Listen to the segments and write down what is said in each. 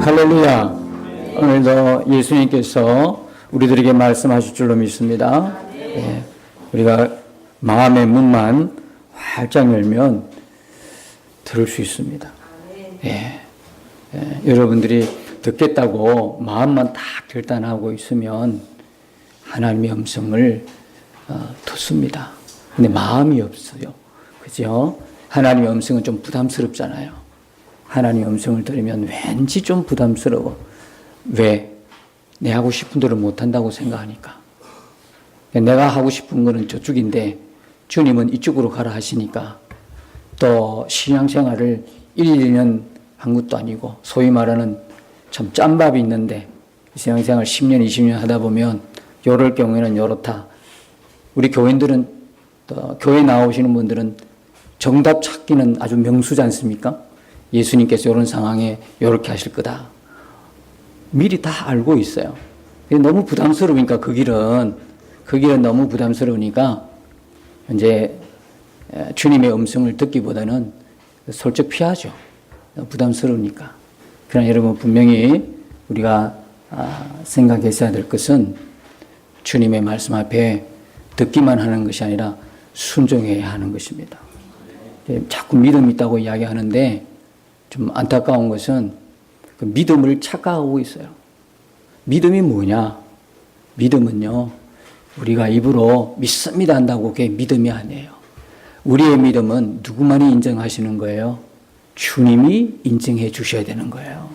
할렐루야. 오늘도 예수님께서 우리들에게 말씀하실 줄로 믿습니다. 예, 우리가 마음의 문만 활짝 열면 들을 수 있습니다. 여러분들이 듣겠다고 마음만 딱 결단하고 있으면 하나님의 음성을 듣습니다. 근데 마음이 없어요. 그죠? 하나님의 음성은 좀 부담스럽잖아요. 하나님의 음성을 들으면 왠지 좀 부담스러워. 왜? 내 하고 싶은 대로 못한다고 생각하니까. 내가 하고 싶은 거는 저쪽인데 주님은 이쪽으로 가라 하시니까 또 신앙생활을 1, 2년 한 것도 아니고 소위 말하는 참 짬밥이 있는데 신앙생활 10년, 20년 하다 보면 요럴 경우에는 요렇다. 우리 교인들은 또 교회 나오시는 분들은 정답 찾기는 아주 명수지 않습니까? 예수님께서 이런 상황에 이렇게 하실 거다. 미리 다 알고 있어요. 너무 부담스러우니까 그 길은 너무 부담스러우니까 이제 주님의 음성을 듣기보다는 솔직히 피하죠. 부담스러우니까. 그러나 여러분 분명히 우리가 생각했어야 될 것은 주님의 말씀 앞에 듣기만 하는 것이 아니라 순종해야 하는 것입니다. 자꾸 믿음이 있다고 이야기하는데 좀 안타까운 것은 그 믿음을 착각하고 있어요. 믿음이 뭐냐? 믿음은요, 우리가 입으로 믿습니다 한다고 그게 믿음이 아니에요. 우리의 믿음은 누구만이 인정하시는 거예요? 주님이 인정해 주셔야 되는 거예요.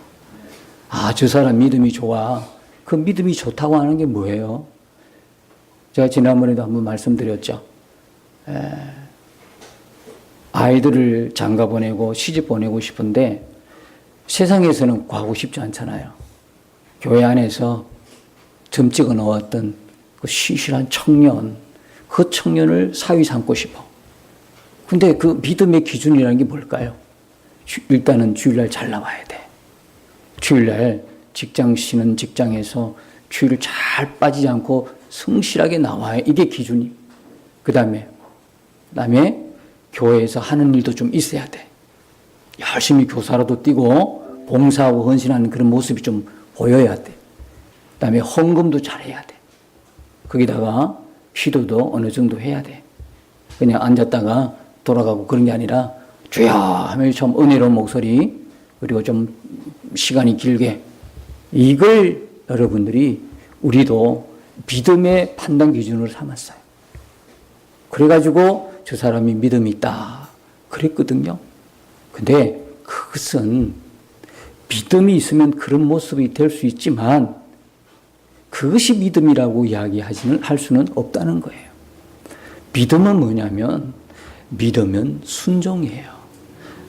아, 저 사람 믿음이 좋아. 그 믿음이 좋다고 하는 게 뭐예요? 제가 지난번에도 한번 말씀드렸죠. 아이들을 장가 보내고 시집 보내고 싶은데 세상에서는 가고 싶지 않잖아요. 교회 안에서 점 찍어 넣었던 그 신실한 청년, 그 청년을 사위 삼고 싶어. 근데 그 믿음의 기준이라는 게 뭘까요? 일단은 주일날 잘 나와야 돼. 주일날 직장 쉬는 직장에서 주일 잘 빠지지 않고 성실하게 나와야 이게 기준이. 그 다음에 교회에서 하는 일도 좀 있어야 돼. 열심히 교사로도 뛰고 봉사하고 헌신하는 그런 모습이 좀 보여야 돼. 그 다음에 헌금도 잘해야 돼. 거기다가 기도도 어느 정도 해야 돼. 그냥 앉았다가 돌아가고 그런 게 아니라 주여 하면 좀 은혜로운 목소리 그리고 좀 시간이 길게 이걸 여러분들이 우리도 믿음의 판단 기준으로 삼았어요. 그래가지고 저 사람이 믿음이 있다 그랬거든요. 근데 그것은 믿음이 있으면 그런 모습이 될 수 있지만 그것이 믿음이라고 할 수는 없다는 거예요. 믿음은 뭐냐면 믿음은 순종이에요.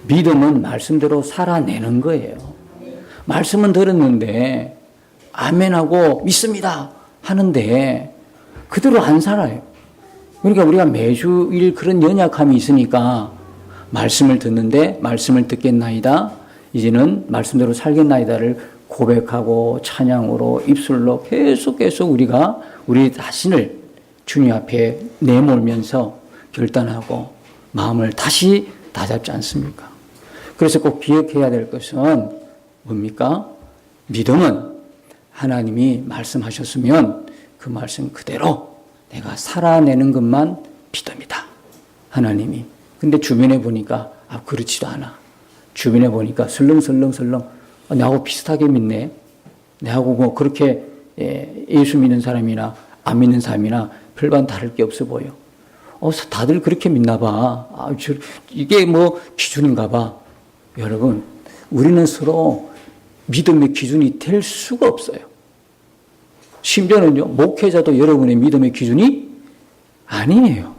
믿음은 말씀대로 살아내는 거예요. 말씀은 들었는데 아멘하고 믿습니다 하는데 그대로 안 살아요. 그러니까 우리가 매주일 그런 연약함이 있으니까 말씀을 듣는데 말씀을 듣겠나이다. 이제는 말씀대로 살겠나이다를 고백하고 찬양으로 입술로 계속 우리가 우리 자신을 주님 앞에 내몰면서 결단하고 마음을 다시 다잡지 않습니까? 그래서 꼭 기억해야 될 것은 뭡니까? 믿음은 하나님이 말씀하셨으면 그 말씀 그대로 내가 살아내는 것만 믿음이다. 하나님이. 근데 주변에 보니까 그렇지도 않아. 주변에 보니까 설렁설렁 나하고 비슷하게 믿네. 내하고 뭐 그렇게 예수 믿는 사람이나 안 믿는 사람이나 별반 다를 게 없어 보여. 다들 그렇게 믿나 봐. 이게 뭐 기준인가 봐. 여러분, 우리는 서로 믿음의 기준이 될 수가 없어요. 심지어는요, 목회자도 여러분의 믿음의 기준이 아니에요.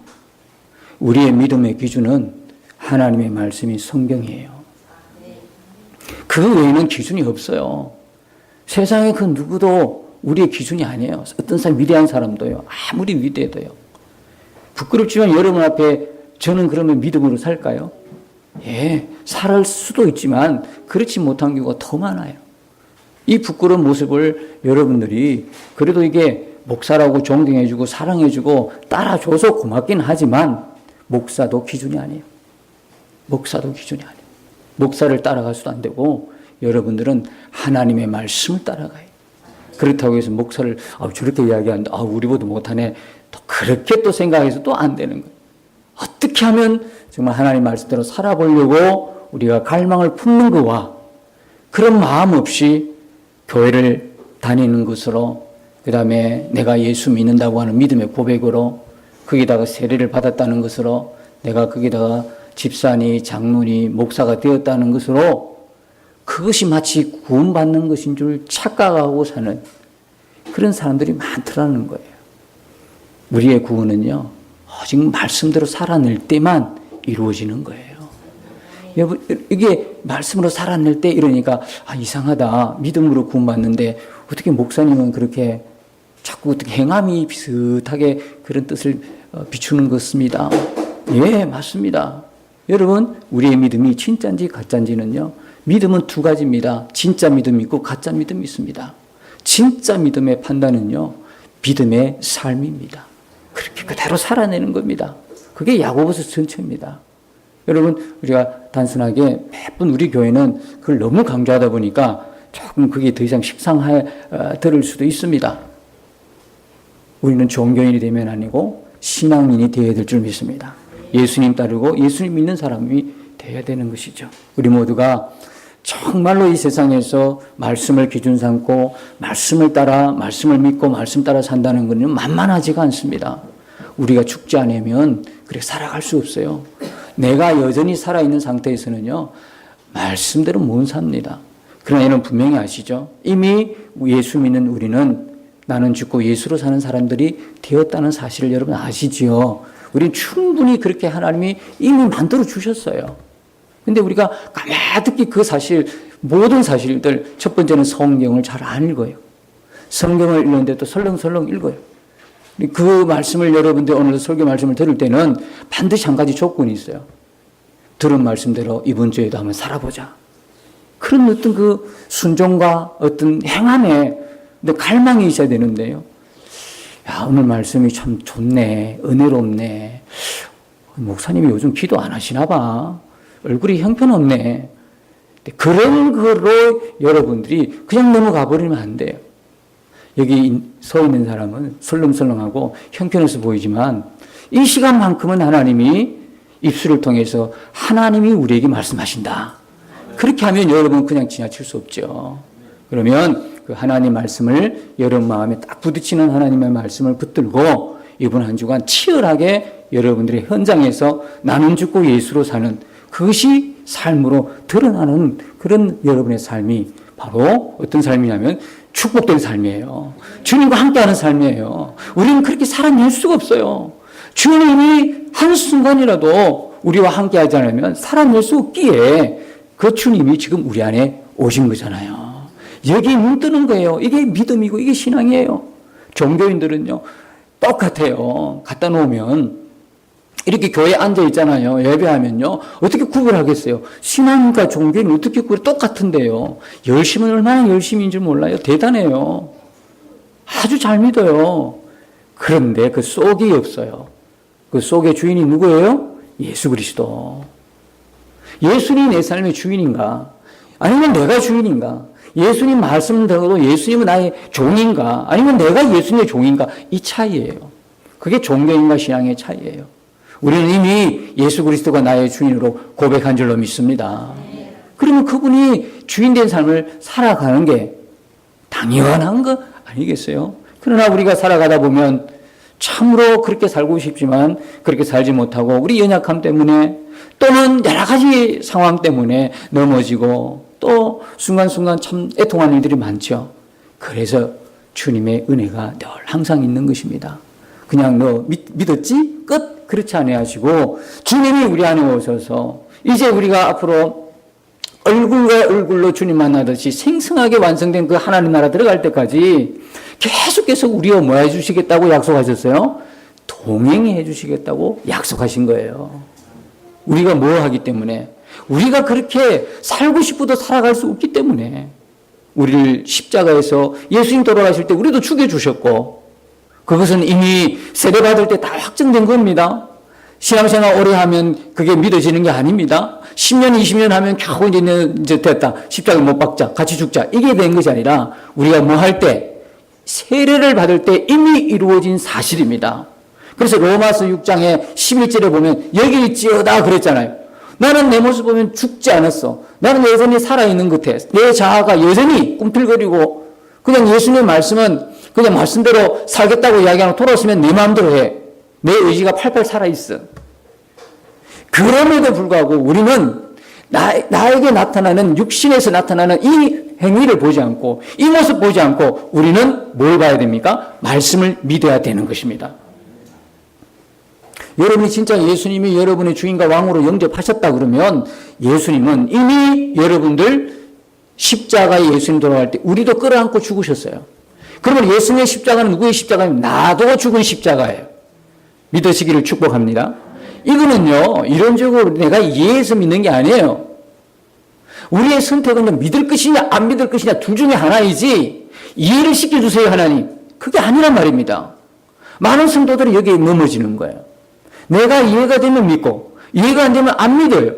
우리의 믿음의 기준은 하나님의 말씀이 성경이에요. 그 외에는 기준이 없어요. 세상에 그 누구도 우리의 기준이 아니에요. 어떤 사람, 위대한 사람도요. 아무리 위대해도요. 부끄럽지만 여러분 앞에 저는 그러면 믿음으로 살까요? 예, 살 수도 있지만 그렇지 못한 경우가 더 많아요. 이 부끄러운 모습을 여러분들이 그래도 이게 목사라고 존경해주고 사랑해주고 따라줘서 고맙긴 하지만 목사도 기준이 아니에요. 목사도 기준이 아니에요. 목사를 따라갈 수도 안 되고 여러분들은 하나님의 말씀을 따라가요. 그렇다고 해서 목사를 저렇게 이야기하는데 우리보다 못하네. 또 그렇게 또 생각해서 또 안 되는 거예요. 어떻게 하면 정말 하나님 말씀대로 살아보려고 우리가 갈망을 품는 것과 그런 마음 없이 교회를 다니는 것으로, 그 다음에 내가 예수 믿는다고 하는 믿음의 고백으로, 거기다가 세례를 받았다는 것으로, 내가 거기다가 집사니 장로니 목사가 되었다는 것으로 그것이 마치 구원받는 것인 줄 착각하고 사는 그런 사람들이 많더라는 거예요. 우리의 구원은요, 오직 말씀대로 살아낼 때만 이루어지는 거예요. 여러분, 이게 말씀으로 살아낼 때 이러니까 이상하다. 믿음으로 구원받는데 어떻게 목사님은 그렇게 자꾸 어떻게 행함이 비슷하게 그런 뜻을 비추는 것입니다. 예, 맞습니다. 여러분, 우리의 믿음이 진짜인지 가짜인지는요, 믿음은 두 가지입니다. 진짜 믿음이 있고 가짜 믿음이 있습니다. 진짜 믿음의 판단은요, 믿음의 삶입니다. 그렇게 그대로 살아내는 겁니다. 그게 야고보서 전체입니다. 여러분, 우리가 단순하게 매번 우리 교회는 그걸 너무 강조하다 보니까 조금 그게 더 이상 식상할 수도 있습니다. 우리는 종교인이 되면 아니고 신앙인이 되어야 될 줄 믿습니다. 예수님 따르고 예수님 믿는 사람이 되어야 되는 것이죠. 우리 모두가 정말로 이 세상에서 말씀을 기준 삼고 말씀을 따라, 말씀을 믿고 말씀 따라 산다는 것은 만만하지가 않습니다. 우리가 죽지 않으면 그렇게 살아갈 수 없어요. 내가 여전히 살아있는 상태에서는요, 말씀대로 못 삽니다. 그러나 이는 분명히 아시죠? 이미 예수 믿는 우리는 나는 죽고 예수로 사는 사람들이 되었다는 사실을 여러분 아시지요? 우리는 충분히 그렇게 하나님이 이미 만들어 주셨어요. 근데 우리가 까마득히 그 사실, 모든 사실들, 첫 번째는 성경을 잘 안 읽어요. 성경을 읽는데 또 설렁설렁 읽어요. 그 말씀을 여러분들 오늘 설교 말씀을 들을 때는 반드시 한 가지 조건이 있어요. 들은 말씀대로 이번 주에도 한번 살아보자. 그런 어떤 그 순종과 어떤 행함에 갈망이 있어야 되는데요. 오늘 말씀이 참 좋네, 은혜롭네. 목사님이 요즘 기도 안 하시나 봐. 얼굴이 형편없네. 그런 거로 여러분들이 그냥 넘어가 버리면 안 돼요. 여기 서 있는 사람은 설렁설렁하고 형편없어 보이지만 이 시간만큼은 하나님이 입술을 통해서 하나님이 우리에게 말씀하신다. 그렇게 하면 여러분 그냥 지나칠 수 없죠. 그러면 그 하나님 말씀을 여러분 마음에 딱 부딪히는 하나님의 말씀을 붙들고 이번 한 주간 치열하게 여러분들의 현장에서 나는 죽고 예수로 사는 그것이 삶으로 드러나는 그런 여러분의 삶이 바로 어떤 삶이냐면 축복된 삶이에요. 주님과 함께하는 삶이에요. 우리는 그렇게 살아낼 수가 없어요. 주님이 한순간이라도 우리와 함께하지 않으면 살아낼 수 없기에 그 주님이 지금 우리 안에 오신 거잖아요. 여기 눈 뜨는 거예요. 이게 믿음이고 이게 신앙이에요. 종교인들은요 똑같아요. 갖다 놓으면 이렇게 교회에 앉아 있잖아요. 예배하면요. 어떻게 구분하겠어요? 신앙과 종교는 어떻게 구분? 똑같은데요. 열심은 얼마나 열심인지 몰라요. 대단해요. 아주 잘 믿어요. 그런데 그 속이 없어요. 그 속의 주인이 누구예요? 예수 그리스도. 예수님이 내 삶의 주인인가? 아니면 내가 주인인가? 예수님 말씀 들어도 예수님은 나의 종인가? 아니면 내가 예수님의 종인가? 이 차이예요. 그게 종교인과 신앙의 차이예요. 우리는 이미 예수 그리스도가 나의 주인으로 고백한 줄로 믿습니다. 그러면 그분이 주인된 삶을 살아가는 게 당연한 거 아니겠어요? 그러나 우리가 살아가다 보면 참으로 그렇게 살고 싶지만 그렇게 살지 못하고 우리 연약함 때문에 또는 여러 가지 상황 때문에 넘어지고 또 순간순간 참 애통하는 일들이 많죠. 그래서 주님의 은혜가 늘 항상 있는 것입니다. 그냥 너 믿었지? 끝! 그렇지 않아야지고 주님이 우리 안에 오셔서 이제 우리가 앞으로 얼굴과 얼굴로 주님 만나듯이 생생하게 완성된 그 하나님 나라 들어갈 때까지 계속해서 우리와 뭐 해주시겠다고 약속하셨어요? 동행해 주시겠다고 약속하신 거예요. 우리가 뭐 하기 때문에? 우리가 그렇게 살고 싶어도 살아갈 수 없기 때문에 우리를 십자가에서 예수님 돌아가실 때 우리도 죽여주셨고 그것은 이미 세례받을 때 다 확정된 겁니다. 신앙생활 오래 하면 그게 믿어지는 게 아닙니다. 10년, 20년 하면 겨우 이제 됐다. 십자가 못 박자. 같이 죽자. 이게 된 것이 아니라 우리가 뭐 할 때, 세례를 받을 때 이미 이루어진 사실입니다. 그래서 로마서 6장에 11절에 보면 여기 있지어다 그랬잖아요. 나는 내 모습 보면 죽지 않았어. 나는 여전히 살아있는 것 같아. 내 자아가 여전히 꿈틀거리고 그냥 예수님의 말씀은 그냥 말씀대로 살겠다고 이야기하고 돌아오시면 내 마음대로 해. 내 의지가 팔팔 살아있어. 그럼에도 불구하고 우리는 나에게 나타나는 육신에서 나타나는 이 행위를 보지 않고 이 모습 보지 않고 우리는 뭘 봐야 됩니까? 말씀을 믿어야 되는 것입니다. 여러분이 진짜 예수님이 여러분의 주인과 왕으로 영접하셨다 그러면 예수님은 이미 여러분들 십자가에 예수님 돌아갈 때 우리도 끌어안고 죽으셨어요. 그러면 예수님의 십자가는 누구의 십자가입니까? 나도 죽은 십자가예요. 믿으시기를 축복합니다. 이거는요, 이론적으로 내가 이해해서 믿는 게 아니에요. 우리의 선택은 믿을 것이냐 안 믿을 것이냐 둘 중에 하나이지 이해를 시켜주세요 하나님. 그게 아니란 말입니다. 많은 성도들이 여기에 넘어지는 거예요. 내가 이해가 되면 믿고 이해가 안 되면 안 믿어요.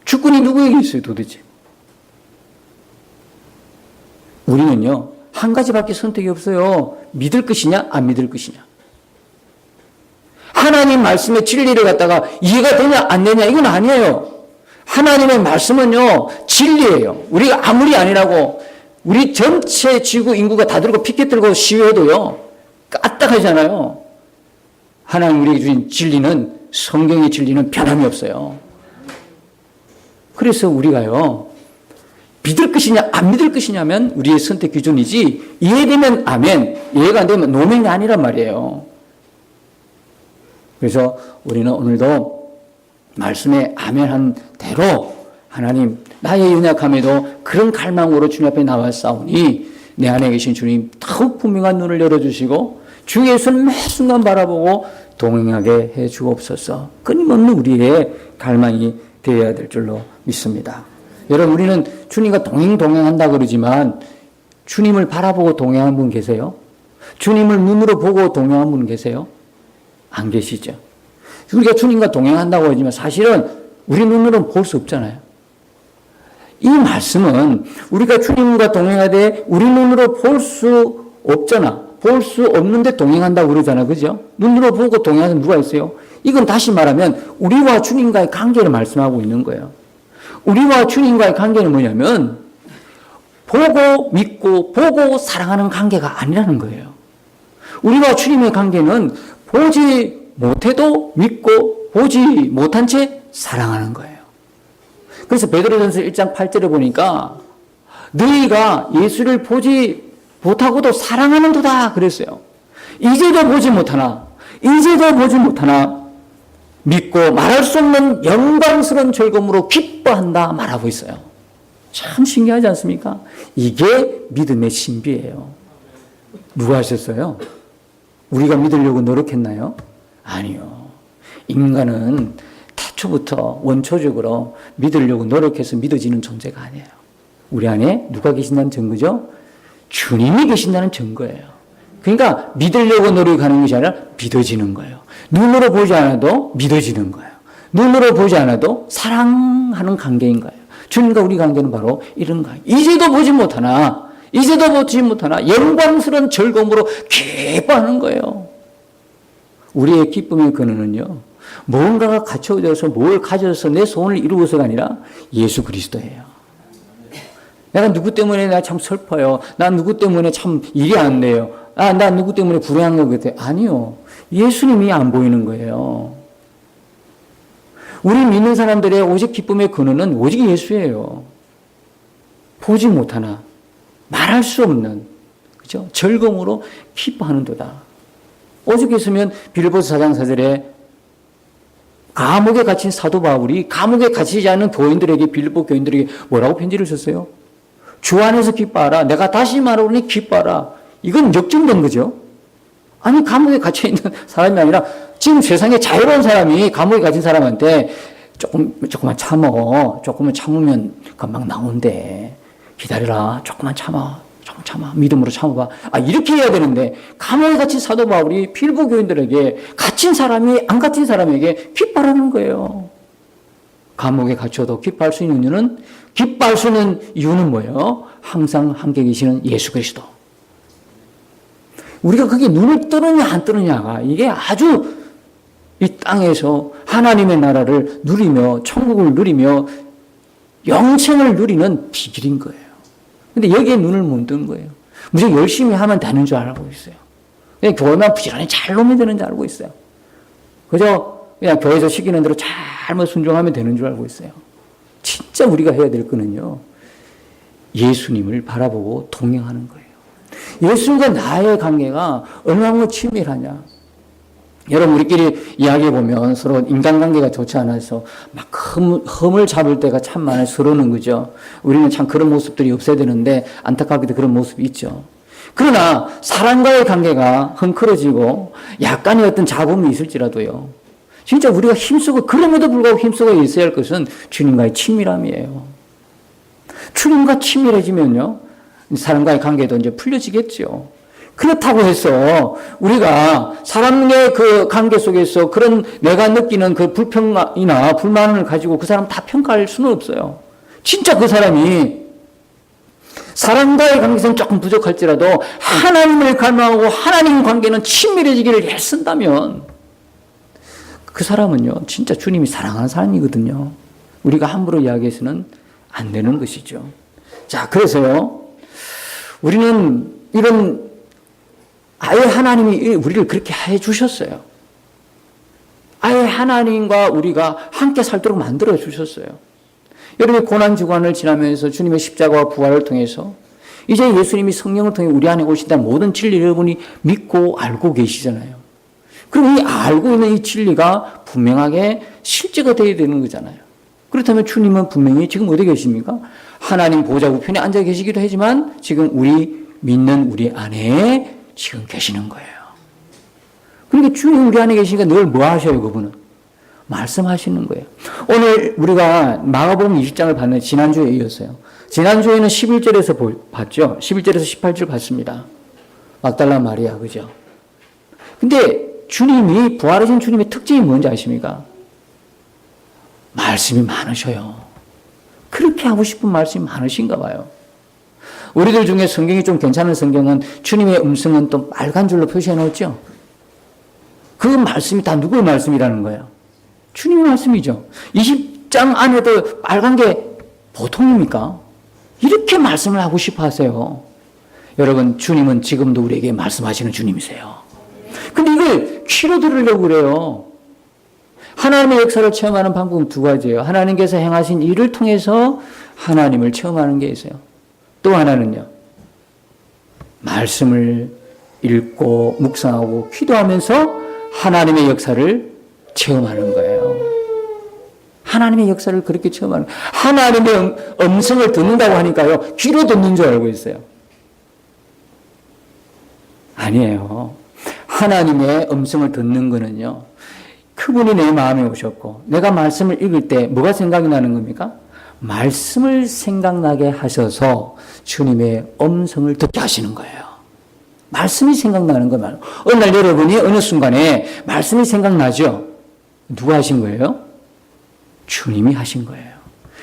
주권이 누구에게 있어요 도대체? 우리는요 한 가지밖에 선택이 없어요. 믿을 것이냐 안 믿을 것이냐. 하나님 말씀의 진리를 갖다가 이해가 되냐 안 되냐 이건 아니에요. 하나님의 말씀은요 진리예요. 우리가 아무리 아니라고 우리 전체 지구 인구가 다 들고 피켓 들고 시위해도요 까딱하잖아요. 하나님 우리에게 주신 진리는 성경의 진리는 변함이 없어요. 그래서 우리가요 믿을 것이냐 안 믿을 것이냐면 우리의 선택 기준이지 이해되면 아멘, 이해가 안 되면 노멘이 아니란 말이에요. 그래서 우리는 오늘도 말씀에 아멘한 대로 하나님 나의 연약함에도 그런 갈망으로 주님 앞에 나왔사오니 내 안에 계신 주님 더욱 분명한 눈을 열어주시고 주 예수를 매 순간 바라보고 동행하게 해 주옵소서. 끊임없는 우리의 갈망이 되어야 될 줄로 믿습니다. 여러분 우리는 주님과 동행한다 그러지만 주님을 바라보고 동행한 분 계세요? 주님을 눈으로 보고 동행한 분 계세요? 안 계시죠. 우리가 주님과 동행한다고 하지만 사실은 우리 눈으로는 볼 수 없잖아요. 이 말씀은 우리가 주님과 동행하되 우리 눈으로 볼 수 없잖아. 볼 수 없는데 동행한다고 그러잖아. 그죠? 눈으로 보고 동행하는 누가 있어요? 이건 다시 말하면 우리와 주님과의 관계를 말씀하고 있는 거예요. 우리와 주님과의 관계는 뭐냐면 보고 믿고 보고 사랑하는 관계가 아니라는 거예요. 우리와 주님의 관계는 보지 못해도 믿고 보지 못한 채 사랑하는 거예요. 그래서 베드로전서 1장 8절에 보니까 너희가 예수를 보지 못하고도 사랑하는도다 그랬어요. 이제도 보지 못하나 믿고 말할 수 없는 영광스러운 즐거움으로 기뻐한다 말하고 있어요. 참 신기하지 않습니까? 이게 믿음의 신비예요. 누가 하셨어요? 우리가 믿으려고 노력했나요? 아니요. 인간은 태초부터 원초적으로 믿으려고 노력해서 믿어지는 존재가 아니에요. 우리 안에 누가 계신다는 증거죠? 주님이 계신다는 증거예요. 그러니까 믿으려고 노력하는 것이 아니라 믿어지는 거예요. 눈으로 보지 않아도 믿어지는 거예요. 눈으로 보지 않아도 사랑하는 관계인 거예요. 주님과 우리 관계는 바로 이런 거예요. 이제도 보지 못하나 영광스러운 즐거움으로 기뻐하는 거예요. 우리의 기쁨의 근원은요, 뭔가가 갖춰져서 뭘 가져서 내 소원을 이루어서가 아니라 예수 그리스도예요. 내가 누구 때문에 나 참 슬퍼요. 나 누구 때문에 참 일이 안 돼요. 나 누구 때문에 불행한 것 같아요. 아니요. 예수님이 안 보이는 거예요. 우리 믿는 사람들의 오직 기쁨의 근원은 오직 예수예요. 보지 못하나 말할 수 없는 그죠? 즐거움으로 기뻐하는도다. 오죽 했으면 빌립보서 4장 4절에 감옥에 갇힌 사도 바울이 감옥에 갇히지 않은 교인들에게 빌립보 교인들에게 뭐라고 편지를 썼어요? 주 안에서 기뻐하라. 내가 다시 말하오니 기뻐하라. 이건 역증된 거죠. 아니 감옥에 갇혀있는 사람이 아니라 지금 세상에 자유로운 사람이 감옥에 갇힌 사람한테 조금만 참어. 조금만 참으면 금방 나온대. 기다려라. 조금만 참아. 좀 참아. 믿음으로 참아봐. 이렇게 해야 되는데, 감옥에 갇힌 사도 바울이 빌보 교인들에게 갇힌 사람이 안 갇힌 사람에게 기뻐하는 거예요. 감옥에 갇혀도 기뻐할 수 있는 이유는, 기뻐할 수 있는 이유는 뭐예요? 항상 함께 계시는 예수 그리스도. 우리가 그게 눈을 뜨느냐 안 뜨느냐가 이게 아주 이 땅에서 하나님의 나라를 누리며 천국을 누리며 영생을 누리는 비결인 거예요. 근데 여기에 눈을 못 뜬 거예요. 무조건 열심히 하면 되는 줄 알고 있어요. 그냥 교회만 부지런히 잘 놓으면 되는 줄 알고 있어요. 그저 그냥 교회에서 시키는 대로 잘만 순종하면 되는 줄 알고 있어요. 진짜 우리가 해야 될 거는요, 예수님을 바라보고 동행하는 거예요. 예수님과 나의 관계가 얼마나 친밀하냐. 여러분, 우리끼리 이야기해보면 서로 인간관계가 좋지 않아서 막 흠을 잡을 때가 참 많아요. 서로는, 그죠? 우리는 참 그런 모습들이 없어야 되는데 안타깝게도 그런 모습이 있죠. 그러나 사람과의 관계가 헝클어지고 약간의 어떤 잡음이 있을지라도요, 진짜 우리가 힘쓰고, 그럼에도 불구하고 힘쓰고 있어야 할 것은 주님과의 친밀함이에요. 주님과 친밀해지면요, 사람과의 관계도 이제 풀려지겠죠. 그렇다고 해서 우리가 사람의 그 관계 속에서 그런 내가 느끼는 그 불평이나 불만을 가지고 그 사람 다 평가할 수는 없어요. 진짜 그 사람이 사람과의 관계는 조금 부족할지라도 하나님을 갈망하고 하나님 관계는 친밀해지기를 애쓴다면 그 사람은요, 진짜 주님이 사랑하는 사람이거든요. 우리가 함부로 이야기해서는 안 되는 것이죠. 자, 그래서요, 우리는 이런 아예 하나님이 우리를 그렇게 해 주셨어요. 아예 하나님과 우리가 함께 살도록 만들어 주셨어요. 여러분의 고난주간을 지나면서 주님의 십자가와 부활을 통해서 이제 예수님이 성령을 통해 우리 안에 오신다는 모든 진리를 여러분이 믿고 알고 계시잖아요. 그럼 이 알고 있는 이 진리가 분명하게 실제가 되어야 되는 거잖아요. 그렇다면 주님은 분명히 지금 어디 계십니까? 하나님 보좌 우편에 앉아 계시기도 하지만 지금 우리 믿는 우리 안에 지금 계시는 거예요. 그러니까 주님 우리 안에 계시니까 늘 뭐 하셔요, 그분은? 말씀하시는 거예요. 오늘 우리가 마가복음 20장을 봤는데 지난주에 이었어요. 지난주에는 11절에서 봤죠. 11절에서 18절 봤습니다. 막달라 마리아, 그죠? 근데 주님이, 부활하신 주님의 특징이 뭔지 아십니까? 말씀이 많으셔요. 그렇게 하고 싶은 말씀이 많으신가 봐요. 우리들 중에 성경이 좀 괜찮은 성경은 주님의 음성은 또 빨간 줄로 표시해 놓았죠. 그 말씀이 다 누구의 말씀이라는 거예요? 주님의 말씀이죠. 20장 안에도 빨간 게 보통입니까? 이렇게 말씀을 하고 싶어 하세요. 여러분, 주님은 지금도 우리에게 말씀하시는 주님이세요. 근데 이걸 귀로 들으려고 그래요. 하나님의 역사를 체험하는 방법은 두 가지예요. 하나님께서 행하신 일을 통해서 하나님을 체험하는 게 있어요. 또 하나는요, 말씀을 읽고 묵상하고 기도하면서 하나님의 역사를 체험하는 거예요. 하나님의 역사를 그렇게 체험하는 거예요. 하나님의 음성을 듣는다고 하니까요, 귀로 듣는 줄 알고 있어요. 아니에요. 하나님의 음성을 듣는 거는요, 그분이 내 마음에 오셨고 내가 말씀을 읽을 때 뭐가 생각이 나는 겁니까? 말씀을 생각나게 하셔서 주님의 음성을 듣게 하시는 거예요. 말씀이 생각나는 거예요. 어느 날 여러분이 어느 순간에 말씀이 생각나죠? 누가 하신 거예요? 주님이 하신 거예요.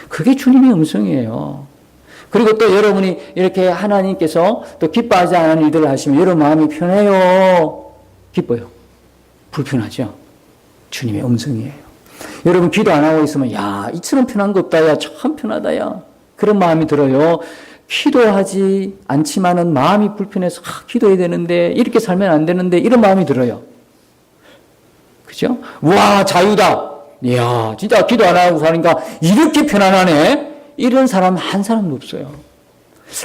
그게 주님의 음성이에요. 그리고 또 여러분이 이렇게 하나님께서 또 기뻐하지 않은 일들을 하시면 여러분 마음이 편해요? 기뻐요? 불편하죠? 주님의 음성이에요. 여러분 기도 안 하고 있으면 야, 이처럼 편한 거 없다, 야, 참 편하다, 야, 그런 마음이 들어요. 기도하지 않지만은 마음이 불편해서 기도해야 되는데 이렇게 살면 안 되는데 이런 마음이 들어요. 그죠? 와, 자유다. 이야, 진짜 기도 안 하고 사니까 이렇게 편안하네. 이런 사람 한 사람도 없어요.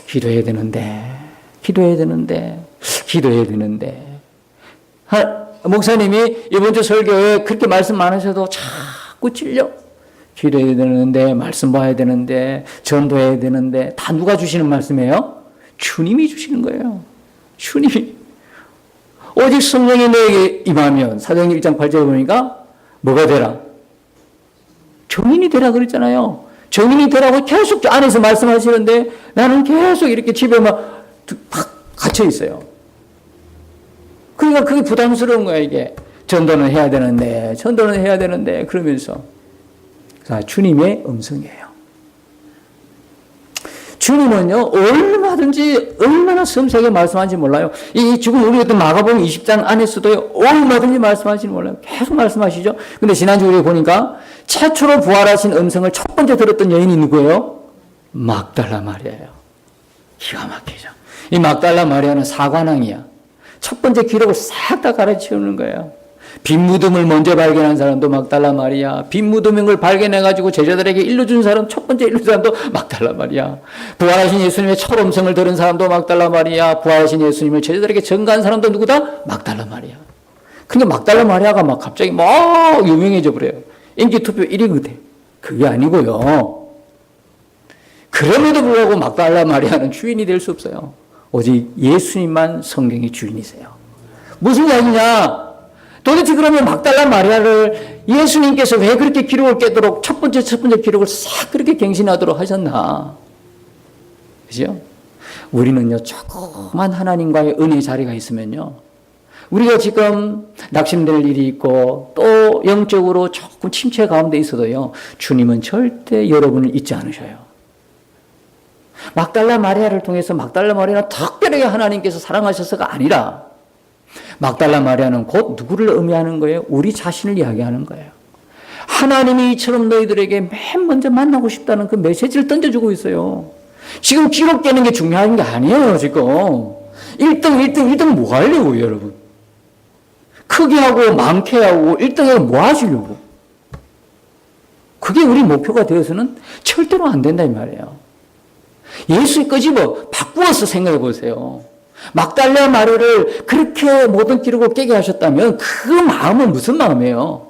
기도해야 되는데, 기도해야 되는데, 기도해야 되는데. 목사님이 이번 주 설교에 그렇게 말씀 많으셔도 자꾸 찔려. 기도해야 되는데, 말씀 봐야 되는데, 전도해야 되는데, 다 누가 주시는 말씀이에요? 주님이 주시는 거예요. 주님이. 오직 성령이 너에게 임하면, 사도행전 1장 8절에 보니까 뭐가 되라? 정인이 되라 그랬잖아요. 정인이 되라고 계속 안에서 말씀하시는데 나는 계속 이렇게 집에 막 팍 갇혀 있어요. 그러니까 그게 부담스러운 거야, 이게. 전도는 해야 되는데, 그러면서. 자, 주님의 음성이에요. 주님은요, 얼마나 섬세하게 말씀하는지 몰라요. 지금 우리 어떤 마가복음 20장 안에서도 얼마든지 말씀하시는지 몰라요. 계속 말씀하시죠. 근데 지난주 우리 보니까 최초로 부활하신 음성을 첫 번째 들었던 여인이 누구예요? 막달라 마리아예요. 기가 막히죠. 이 막달라 마리아는 사관왕이야. 첫 번째 기록을 싹 다 가르치는 거예요. 빈 무덤을 먼저 발견한 사람도 막달라 마리아, 빈 무덤인 걸 발견해가지고 제자들에게 일러준 사람, 첫 번째 일러준 사람도 막달라 마리아, 부활하신 예수님의 첫 음성을 들은 사람도 막달라 마리아, 부활하신 예수님을 제자들에게 전가한 사람도 누구다? 막달라 마리아. 그러니까 막달라 마리아가 막 갑자기 막 유명해져 버려요. 인기 투표 1위거든. 그게 아니고요. 그럼에도 불구하고 막달라 마리아는 주인이 될 수 없어요. 오직 예수님만 성경의 주인이세요. 무슨 이야기냐? 도대체 그러면 막달라 마리아를 예수님께서 왜 그렇게 기록을 깨도록 첫 번째 기록을 싹 그렇게 갱신하도록 하셨나? 그죠? 우리는요, 조그만 하나님과의 은혜의 자리가 있으면요, 우리가 지금 낙심될 일이 있고 또 영적으로 조금 침체 가운데 있어도요, 주님은 절대 여러분을 잊지 않으셔요. 막달라 마리아를 통해서 막달라 마리아는 특별하게 하나님께서 사랑하셔서가 아니라 막달라 마리아는 곧 누구를 의미하는 거예요? 우리 자신을 이야기하는 거예요. 하나님이 이처럼 너희들에게 맨 먼저 만나고 싶다는 그 메시지를 던져주고 있어요. 지금 기록 깨는 게 중요한 게 아니에요, 지금. 1등 뭐 하려고, 여러분? 크게 하고, 많게 하고, 1등하고 뭐 하시려고? 그게 우리 목표가 되어서는 절대로 안 된다, 이 말이에요. 예수 끄집어, 바꾸어서 생각해 보세요. 막달라 마리아를 그렇게 모든 기록을 깨게 하셨다면 그 마음은 무슨 마음이에요?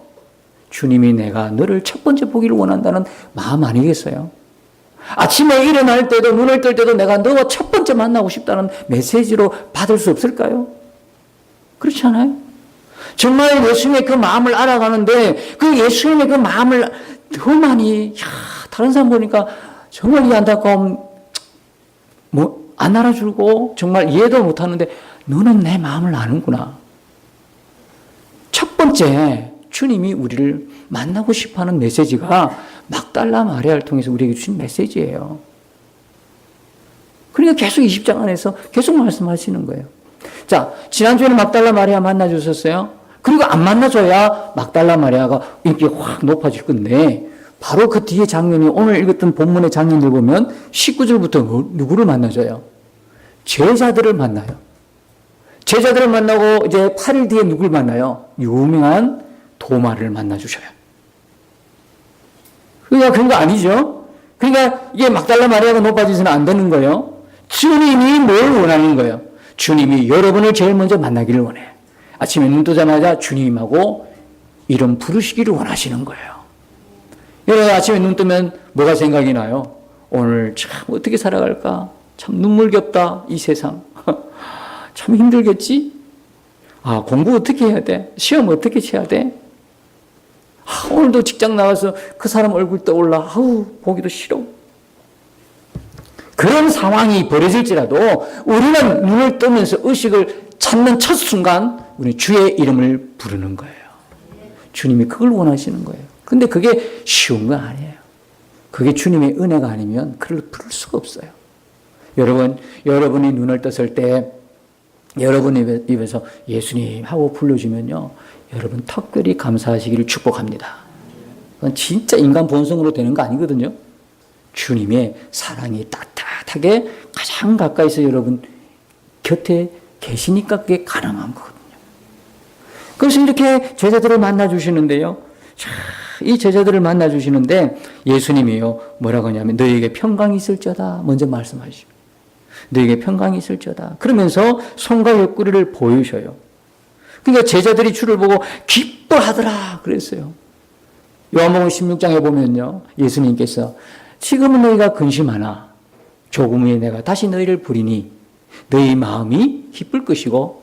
주님이 내가 너를 첫 번째 보기를 원한다는 마음 아니겠어요? 아침에 일어날 때도 눈을 뜰 때도 내가 너와 첫 번째 만나고 싶다는 메시지로 받을 수 없을까요? 그렇지 않아요? 정말 예수님의 그 마음을 알아가는데 그 예수님의 그 마음을 더 많이 다른 사람 보니까 정말 이 안타까움 안 알아주고 정말 이해도 못하는데 너는 내 마음을 아는구나. 첫 번째 주님이 우리를 만나고 싶어하는 메시지가 막달라 마리아를 통해서 우리에게 주신 메시지예요. 그러니까 계속 20장 안에서 계속 말씀하시는 거예요. 자, 지난주에는 막달라 마리아 만나주셨어요. 그리고 안 만나줘야 막달라 마리아가 인기가 확 높아질 건데 바로 그 뒤에 장면이 오늘 읽었던 본문의 장면들 보면 19절부터 누구를 만나줘요? 제자들을 만나요. 제자들을 만나고 이제 8일 뒤에 누굴 만나요? 유명한 도마를 만나주셔요. 그러니까 그런 거 아니죠? 그러니까 이게 막달라 마리아가 높아지서는 안 되는 거예요. 주님이 뭘 원하는 거예요? 주님이 여러분을 제일 먼저 만나기를 원해요. 아침에 눈 뜨자마자 주님하고 이름 부르시기를 원하시는 거예요. 여러분 아침에 눈 뜨면 뭐가 생각이 나요? 오늘 참 어떻게 살아갈까? 참 눈물겹다 이 세상. 참 힘들겠지? 아, 공부 어떻게 해야 돼? 시험 어떻게 쳐야 돼? 아, 오늘도 직장 나가서 그 사람 얼굴 떠올라. 아우, 보기도 싫어. 그런 상황이 벌어질지라도 우리는 눈을 뜨면서 의식을 찾는 첫 순간 우리 주의 이름을 부르는 거예요. 주님이 그걸 원하시는 거예요. 근데 그게 쉬운 거 아니에요. 그게 주님의 은혜가 아니면 그걸 부를 수가 없어요. 여러분이 눈을 떴을 때 여러분 입에서 예수님 하고 불러주면요. 여러분 특별히 감사하시기를 축복합니다. 그건 진짜 인간 본성으로 되는 거 아니거든요. 주님의 사랑이 따뜻하게 가장 가까이서 여러분 곁에 계시니까 그게 가능한 거거든요. 그래서 이렇게 제자들을 만나주시는데요. 이 제자들을 만나주시는데 예수님이요. 뭐라고 하냐면 너희에게 평강이 있을지어다. 먼저 말씀하시죠. 너희에게 평강이 있을지어다. 그러면서 손과 옆구리를 보이셔요. 그러니까 제자들이 주를 보고 기뻐하더라 그랬어요. 요한복음 16장에 보면요. 예수님께서 지금은 너희가 근심하나 조금 후에 내가 다시 너희를 부리니 너희 마음이 기쁠 것이고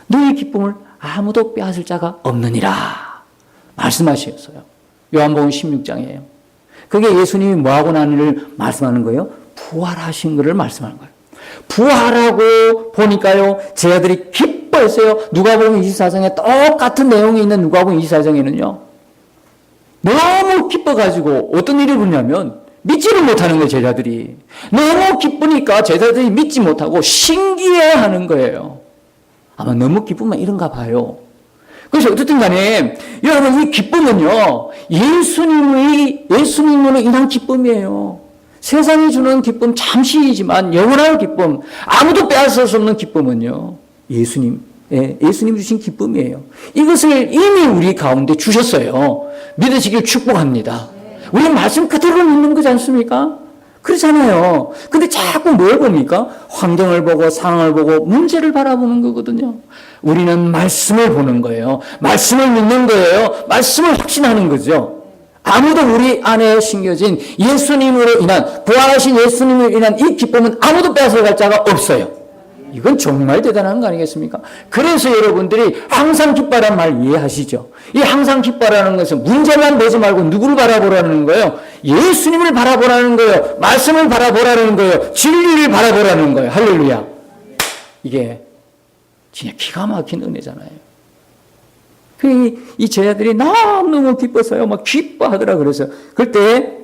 너희 기쁨을 아무도 빼앗을 자가 없느니라 말씀하셨어요. 요한복음 16장이에요. 그게 예수님이 뭐하고 나니를 말씀하는 거예요? 부활하신 것을 말씀하는 거예요. 부활하고 보니까요, 제자들이 기뻐했어요. 누가복음 24장에 똑같은 내용이 있는 누가복음 24장에는요, 너무 기뻐가지고 어떤 일이 일어나냐면 믿지를 못하는 거예요, 제자들이. 너무 기쁘니까 제자들이 믿지 못하고 신기해하는 거예요. 아마 너무 기쁘면 이런가 봐요. 그래서 어쨌든 간에 여러분, 이 기쁨은요, 예수님으로 인한 기쁨이에요. 세상이 주는 기쁨 잠시이지만 영원한 기쁨, 아무도 빼앗을 수 없는 기쁨은요, 예수님이 주신 기쁨이에요. 이것을 이미 우리 가운데 주셨어요. 믿으시길 축복합니다. 우리는 말씀 그대로 믿는 거지 않습니까? 그렇잖아요. 근데 자꾸 뭘 봅니까? 환경을 보고 상황을 보고 문제를 바라보는 거거든요. 우리는 말씀을 보는 거예요. 말씀을 믿는 거예요. 말씀을 확신하는 거죠. 아무도 우리 안에 심겨진 예수님으로 인한, 부활하신 예수님으로 인한 이 기쁨은 아무도 빼앗아갈 자가 없어요. 이건 정말 대단한 거 아니겠습니까? 그래서 여러분들이 항상 기뻐라는 말 이해하시죠? 이 항상 기뻐라는 것은 문제만 보지 말고 누구를 바라보라는 거예요? 예수님을 바라보라는 거예요. 말씀을 바라보라는 거예요. 진리를 바라보라는 거예요. 할렐루야. 이게 진짜 기가 막힌 은혜잖아요. 이 제자들이 너무 기뻤어요. 막 기뻐하더라 그래서. 그때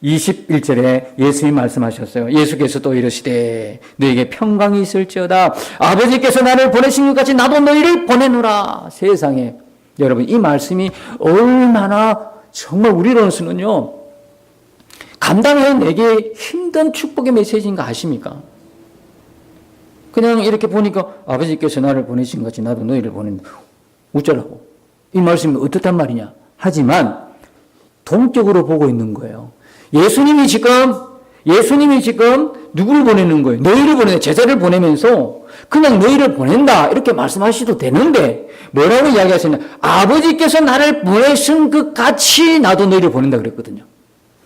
21절에 예수님이 말씀하셨어요. 예수께서 또 이르시되 너에게 평강이 있을지어다. 아버지께서 나를 보내신 것 같이 나도 너희를 보내노라. 세상에. 여러분, 이 말씀이 얼마나 정말 우리로서는요, 감당해내기 힘든 축복의 메시지인가 아십니까? 그냥 이렇게 보니까 아버지께서 나를 보내신 것 같이 나도 너희를 보낸다. 어쩌라고? 이 말씀이 어떻단 말이냐? 하지만 동격으로 보고 있는 거예요. 예수님이 지금 누구를 보내는 거예요? 너희를 보내는, 제자를 보내면서 그냥 너희를 보낸다 이렇게 말씀하셔도 되는데 뭐라고 이야기하셨냐? 아버지께서 나를 보내신 것 같이 나도 너희를 보낸다 그랬거든요.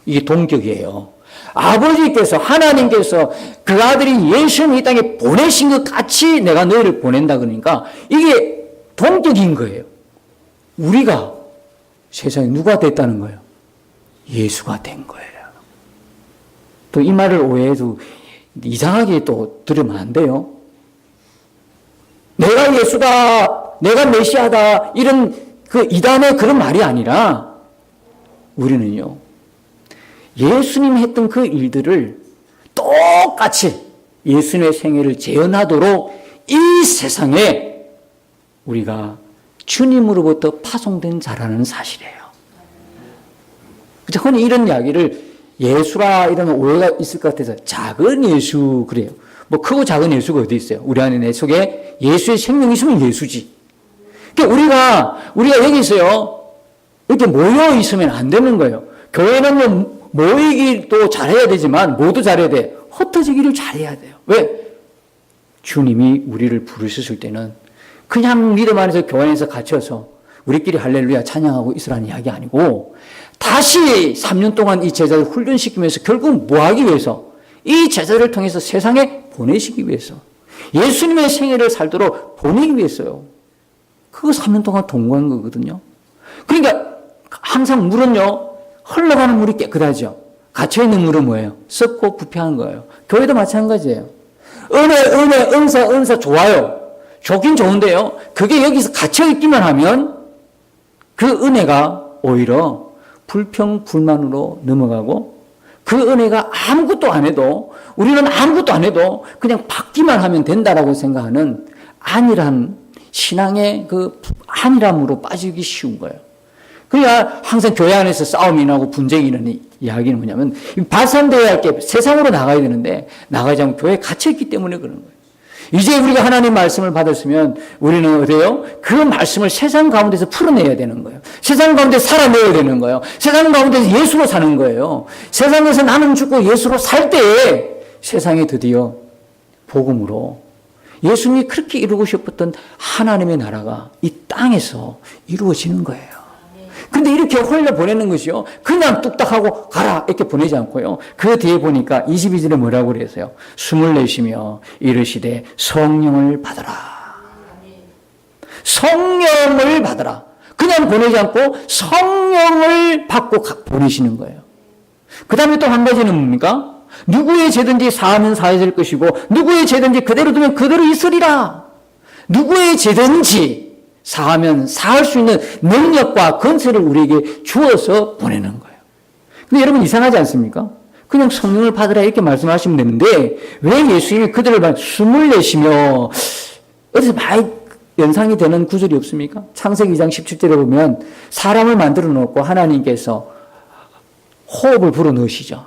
이게 동격이에요. 아버지께서, 하나님께서 그 아들인 예수님을 이 땅에 보내신 것 같이 내가 너희를 보낸다 그러니까 이게 동격인 거예요. 우리가 세상에 누가 됐다는 거예요? 예수가 된 거예요. 또 이 말을 오해해도 이상하게 또 들으면 안 돼요. 내가 예수다, 내가 메시아다, 이런 그 이단의 그런 말이 아니라 우리는요, 예수님이 했던 그 일들을 똑같이 예수님의 생애를 재현하도록 이 세상에 우리가 주님으로부터 파송된 자라는 사실이에요. 흔히 이런 이야기를 예수라 이러면 오해가 있을 것 같아서 작은 예수 그래요. 뭐 크고 작은 예수가 어디 있어요? 우리 안에 내 속에 예수의 생명이 있으면 예수지. 그러니까 우리가 여기 있어요. 이렇게 모여 있으면 안 되는 거예요. 교회는 모이기도 잘해야 되지만 모두 잘해야 돼. 흩어지기를 잘해야 돼요. 왜? 주님이 우리를 부르셨을 때는 그냥 믿음 안에서 교회 안에서 갇혀서 우리끼리 할렐루야 찬양하고 있으라는 이야기 아니고 다시 3년 동안 이 제자를 훈련시키면서 결국 뭐 하기 위해서? 이 제자를 통해서 세상에 보내시기 위해서. 예수님의 생애를 살도록 보내기 위해서요. 그거 3년 동안 동거한 거거든요. 그러니까 항상 물은요, 흘러가는 물이 깨끗하죠. 갇혀있는 물은 뭐예요? 썩고 부패한 거예요. 교회도 마찬가지예요. 은혜, 은사 좋아요. 좋긴 좋은데요. 그게 여기서 갇혀있기만 하면 그 은혜가 오히려 불평, 불만으로 넘어가고 그 은혜가 아무것도 안 해도 우리는 아무것도 안 해도 그냥 받기만 하면 된다라고 생각하는 안일한 신앙의 그 안일함으로 빠지기 쉬운 거예요. 그러니까 항상 교회 안에서 싸움이 나고 분쟁이 일어나는 이야기는 뭐냐면 발산되어야 할 게 세상으로 나가야 되는데 나가지 않고 교회에 갇혀있기 때문에 그런 거예요. 이제 우리가 하나님 말씀을 받았으면 우리는 어때요? 그 말씀을 세상 가운데서 풀어내야 되는 거예요. 세상 가운데 살아내야 되는 거예요. 세상 가운데서 예수로 사는 거예요. 세상에서 나는 죽고 예수로 살 때에 세상에 드디어 복음으로 예수님이 그렇게 이루고 싶었던 하나님의 나라가 이 땅에서 이루어지는 거예요. 근데 이렇게 흘려보내는 것이요. 그냥 뚝딱하고 가라 이렇게 보내지 않고요. 그 뒤에 보니까 22절에 뭐라고 그랬어요? 숨을 내쉬며 이르시되 성령을 받아라. 성령을 받아라. 그냥 보내지 않고 성령을 받고 보내시는 거예요. 그 다음에 또 한 가지는 뭡니까? 누구의 죄든지 사하면 사해질 것이고 누구의 죄든지 그대로 두면 그대로 있으리라. 누구의 죄든지 사하면 사할 수 있는 능력과 권세를 우리에게 주어서 보내는 거예요. 근데 여러분 이상하지 않습니까? 그냥 성령을 받으라 이렇게 말씀하시면 되는데 왜 예수님이 그들을 숨을 내쉬며 어디서 많이 연상이 되는 구절이 없습니까? 창세기 2장 17절에 보면 사람을 만들어 놓고 하나님께서 호흡을 불어 넣으시죠.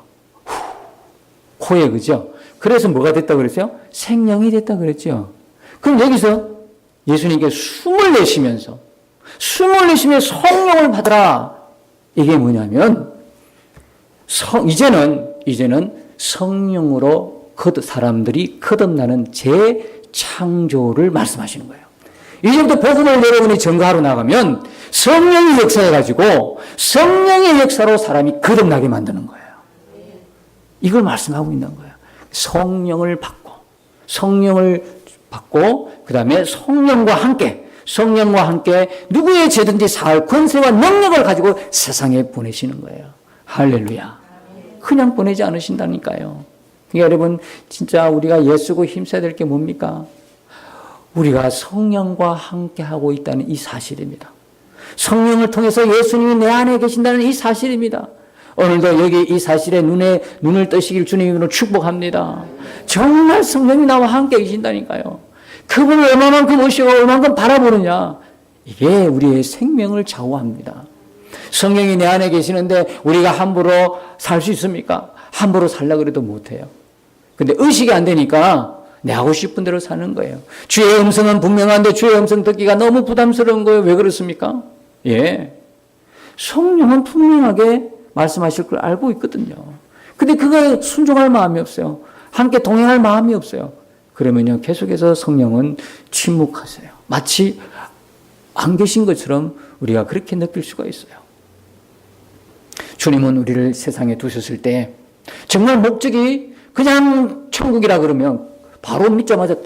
코에 그죠? 그래서 뭐가 됐다고 그랬어요? 생명이 됐다고 그랬죠. 그럼 여기서 예수님께 숨을 내쉬며 성령을 받으라. 이게 뭐냐면 이제는 성령으로 사람들이 거듭나는 재창조를 말씀하시는 거예요. 이제부터 복음을 여러분이 전가하러 나가면 성령이 역사해가지고 성령의 역사로 사람이 거듭나게 만드는 거예요. 이걸 말씀하고 있는 거예요. 성령을 받고 그 다음에 성령과 함께 누구의 죄든지 사할 권세와 능력을 가지고 세상에 보내시는 거예요. 할렐루야. 그냥 보내지 않으신다니까요. 그러니까 여러분 진짜 우리가 예수고 힘써야 될 게 뭡니까? 우리가 성령과 함께 하고 있다는 이 사실입니다. 성령을 통해서 예수님이 내 안에 계신다는 이 사실입니다. 오늘도 여기 이 사실에 눈을 뜨시길 주님으로 축복합니다. 정말 성령이 나와 함께 계신다니까요. 그분을 얼마만큼 오시고 얼마만큼 바라보느냐. 이게 우리의 생명을 좌우합니다. 성령이 내 안에 계시는데 우리가 함부로 살 수 있습니까? 함부로 살려고 그래도 못해요. 근데 의식이 안 되니까 내 하고 싶은 대로 사는 거예요. 주의 음성은 분명한데 주의 음성 듣기가 너무 부담스러운 거예요. 왜 그렇습니까? 성령은 분명하게 말씀하실 걸 알고 있거든요. 근데 그거에 순종할 마음이 없어요. 함께 동행할 마음이 없어요. 그러면요, 계속해서 성령은 침묵하세요. 마치 안 계신 것처럼 우리가 그렇게 느낄 수가 있어요. 주님은 우리를 세상에 두셨을 때 정말 목적이 그냥 천국이라 그러면 바로 믿자마자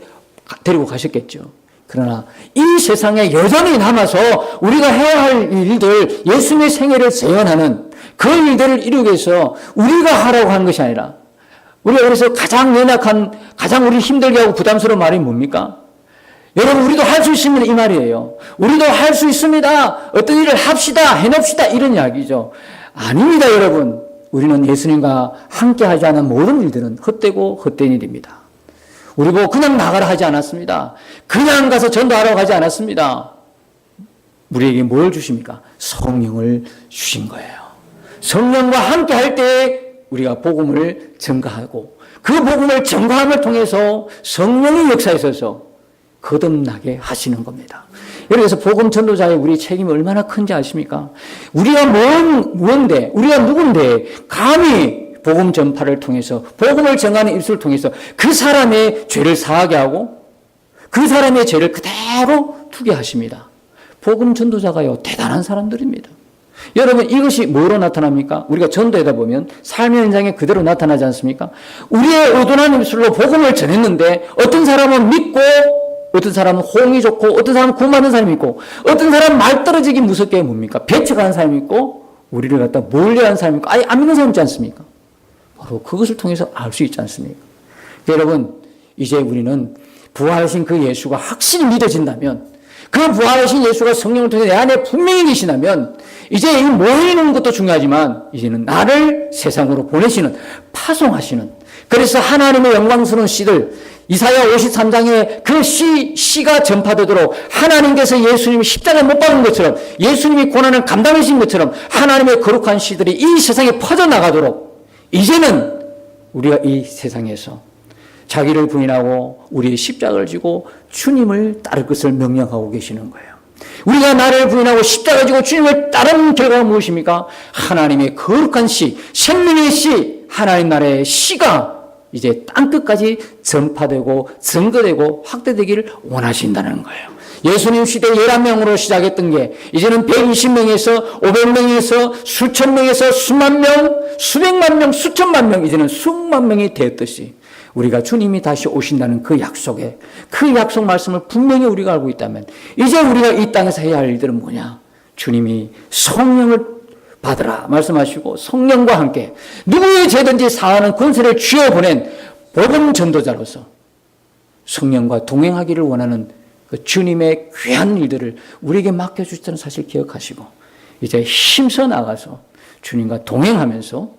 데리고 가셨겠죠. 그러나 이 세상에 여전히 남아서 우리가 해야 할 일들, 예수님의 생애를 재현하는 그 일들을 이루기 위해서 우리가 하라고 하는 것이 아니라 우리가 그래서 가장 연약한, 가장 우리 힘들게 하고 부담스러운 말이 뭡니까? 여러분 우리도 할 수 있으면 이 말이에요. 우리도 할 수 있습니다. 어떤 일을 합시다, 해냅시다 이런 이야기죠. 아닙니다 여러분. 우리는 예수님과 함께 하지 않은 모든 일들은 헛되고 헛된 일입니다. 우리 보고 그냥 나가라 하지 않았습니다. 그냥 가서 전도하라고 하지 않았습니다. 우리에게 뭘 주십니까? 성령을 주신 거예요. 성령과 함께 할 때 우리가 복음을 전가하고 그 복음을 전가함을 통해서 성령의 역사에 있어서 거듭나게 하시는 겁니다. 그래서 복음 전도자의 우리 책임이 얼마나 큰지 아십니까? 우리가 뭔데, 우리가 누군데 감히 복음 전파를 통해서 복음을 전하는 입술을 통해서 그 사람의 죄를 사하게 하고 그 사람의 죄를 그대로 두게 하십니다. 복음 전도자가요 대단한 사람들입니다. 여러분 이것이 뭐로 나타납니까? 우리가 전도하다 보면 삶의 현장에 그대로 나타나지 않습니까? 우리의 의도한 입술로 복음을 전했는데 어떤 사람은 믿고 어떤 사람은 호응이 좋고 어떤 사람은 구원받는 사람이 있고 어떤 사람은 말 떨어지기 무섭게 뭡니까? 배척하는 사람이 있고 우리를 갖다 몰려하는 사람이 있고 아예 안 믿는 사람이 있지 않습니까? 바로 그것을 통해서 알 수 있지 않습니까? 여러분 이제 우리는 부활하신 그 예수가 확실히 믿어진다면 그 부활하신 예수가 성령을 통해 내 안에 분명히 계시다면 이제 이 모이는 것도 중요하지만 이제는 나를 세상으로 보내시는 파송하시는 그래서 하나님의 영광스러운 씨들 이사야 53장에 그 씨가 전파되도록 하나님께서 예수님이 십자가에 못 박은 것처럼 예수님이 고난을 감당하신 것처럼 하나님의 거룩한 씨들이 이 세상에 퍼져나가도록 이제는 우리가 이 세상에서 자기를 부인하고 우리의 십자가를 지고 주님을 따를 것을 명령하고 계시는 거예요. 우리가 나를 부인하고 십자가를 지고 주님을 따르는 결과가 무엇입니까? 하나님의 거룩한 씨, 생명의 씨, 하나님 나라의 씨가 이제 땅끝까지 전파되고 증거되고 확대되기를 원하신다는 거예요. 예수님 시대 11명으로 시작했던 게 이제는 120명에서 500명에서 수천 명에서 수만 명, 수백만 명, 수천만 명 이제는 수만 명이 되었듯이 우리가 주님이 다시 오신다는 그 약속에 그 약속 말씀을 분명히 우리가 알고 있다면 이제 우리가 이 땅에서 해야 할 일들은 뭐냐? 주님이 성령을 받으라 말씀하시고 성령과 함께 누구의 죄든지 사하는 권세를 쥐어 보낸 복음 전도자로서 성령과 동행하기를 원하는 그 주님의 귀한 일들을 우리에게 맡겨주셨다는 사실 기억하시고 이제 힘써 나가서 주님과 동행하면서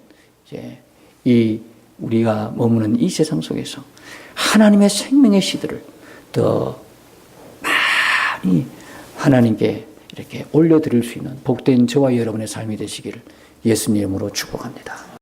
이제 이 우리가 머무는 이 세상 속에서 하나님의 생명의 씨들을 더 많이 하나님께 이렇게 올려드릴 수 있는 복된 저와 여러분의 삶이 되시기를 예수님 이름으로 축복합니다.